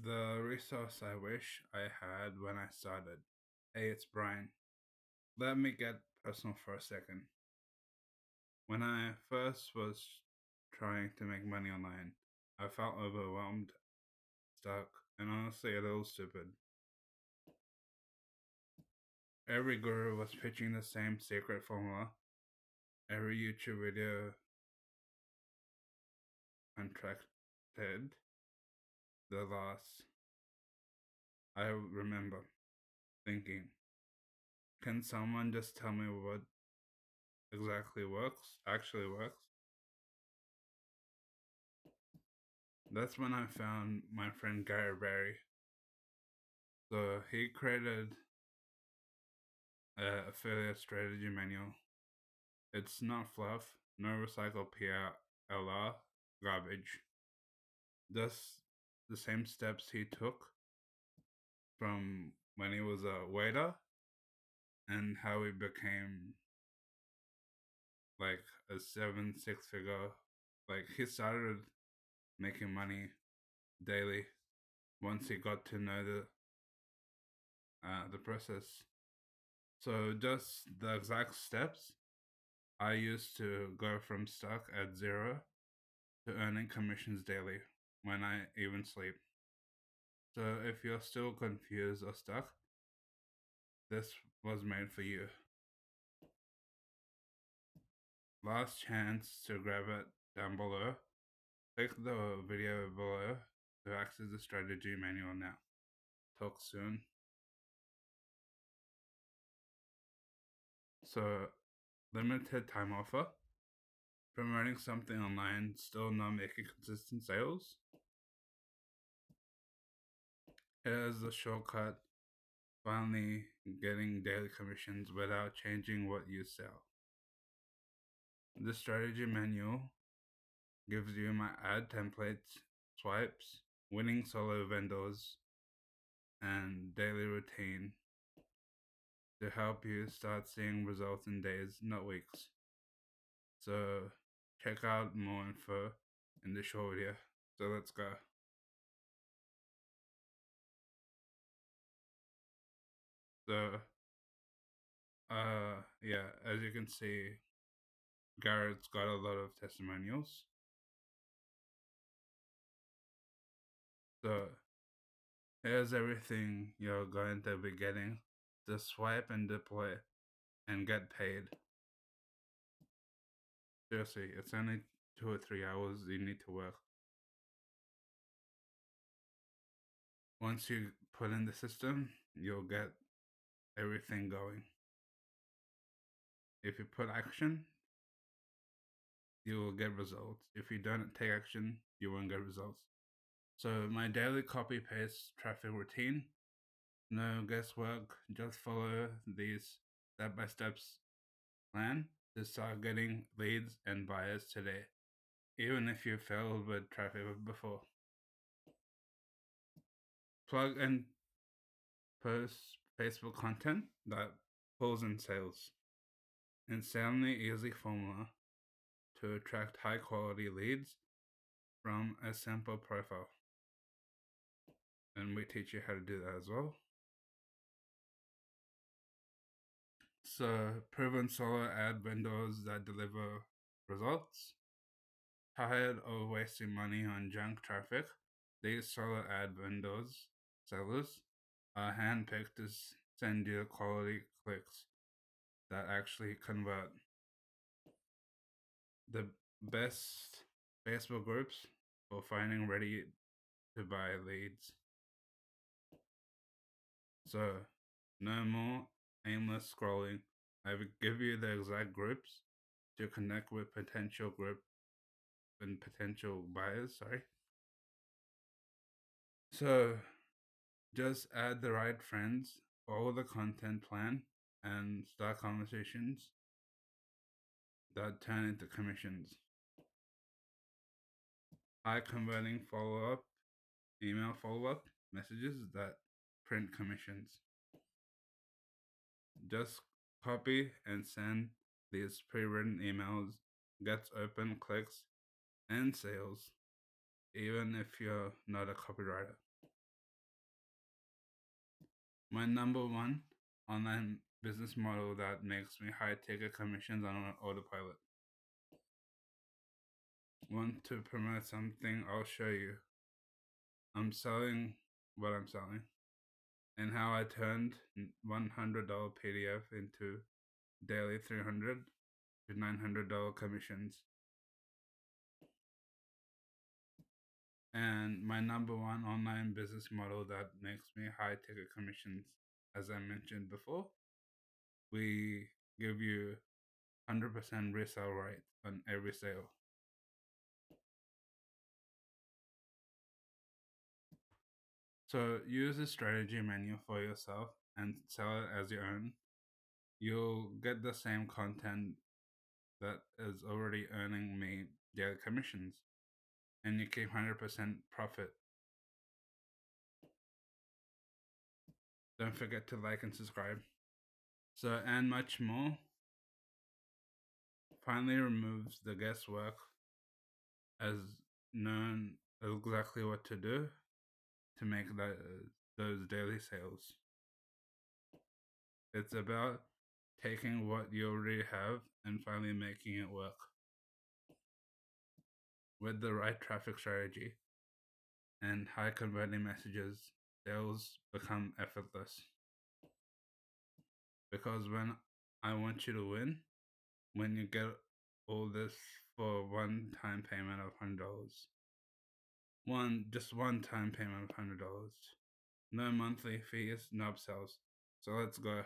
The resource I wish I had when I started. Hey, it's Brian. Let me get personal for a second. When I first was trying to make money online, I felt overwhelmed, stuck, and honestly a little stupid. Every guru was pitching the same secret formula. Every YouTube video contracted the loss. I remember thinking, can someone just tell me what actually works? That's when I found my friend Gary Barry. So he created an affiliate strategy manual. It's not fluff, no recycled PLR garbage. Just the same steps he took from when he was a waiter and how he became like a six figure. Like he started making money daily once he got to know the process. So just the exact steps I used to go from stuck at zero to earning commissions daily when I even sleep. So if you're still confused or stuck, this was made for you. Last chance to grab it down below. Click the video below to access the strategy manual now. Talk soon. So, limited time offer. Promoting something online, still not making consistent sales. Here's the shortcut. Finally getting daily commissions without changing what you sell. The strategy manual gives you my ad templates, swipes, winning solo vendors, and daily routine to help you start seeing results in days, not weeks. So check out more info in the short video. So let's go. So yeah, as you can see, Garrett's got a lot of testimonials. So here's everything you're going to be getting. Just swipe and deploy and get paid. Seriously, it's only 2 or 3 hours you need to work. Once you put in the system, you'll get everything going. If you put action, you will get results. If you don't take action, you won't get results. So my daily copy paste traffic routine, no guesswork, just follow these step-by-steps plan to start getting leads and buyers today, even if you failed with traffic before. Plug and post Facebook content that pulls in sales. Insanely easy formula to attract high quality leads from a simple profile. And we teach you how to do that as well. So, proven solo ad vendors that deliver results. Tired of wasting money on junk traffic? These solo ad sellers, are handpicked to send you quality clicks that actually convert. The best Facebook groups for finding ready to buy leads. So, no more aimless scrolling. I will give you the exact groups to connect with potential buyers. So, just add the right friends, follow the content plan, and start conversations that turn into commissions. High converting email follow up messages that print commissions. Just copy and send these pre-written emails, gets open clicks and sales, even if you're not a copywriter. My number one online business model that makes me high ticket commissions on autopilot. Want to promote something? I'll show you. I'm selling what I'm selling and how I turned $100 PDF into daily $300 to $900 commissions. And my number one online business model that makes me high ticket commissions, as I mentioned before, we give you 100% resale rate on every sale. So use the strategy menu for yourself and sell it as your own. You'll get the same content that is already earning me daily commissions, and you keep 100% profit. Don't forget to like and subscribe. So, and much more. Finally removes the guesswork as knowing exactly what to do to make those daily sales. It's about taking what you already have and finally making it work. With the right traffic strategy and high converting messages, sales become effortless. Because when I want you to win, when you get all this for one-time payment of $100, just one-time payment of $100, no monthly fees, no upsells. So let's go.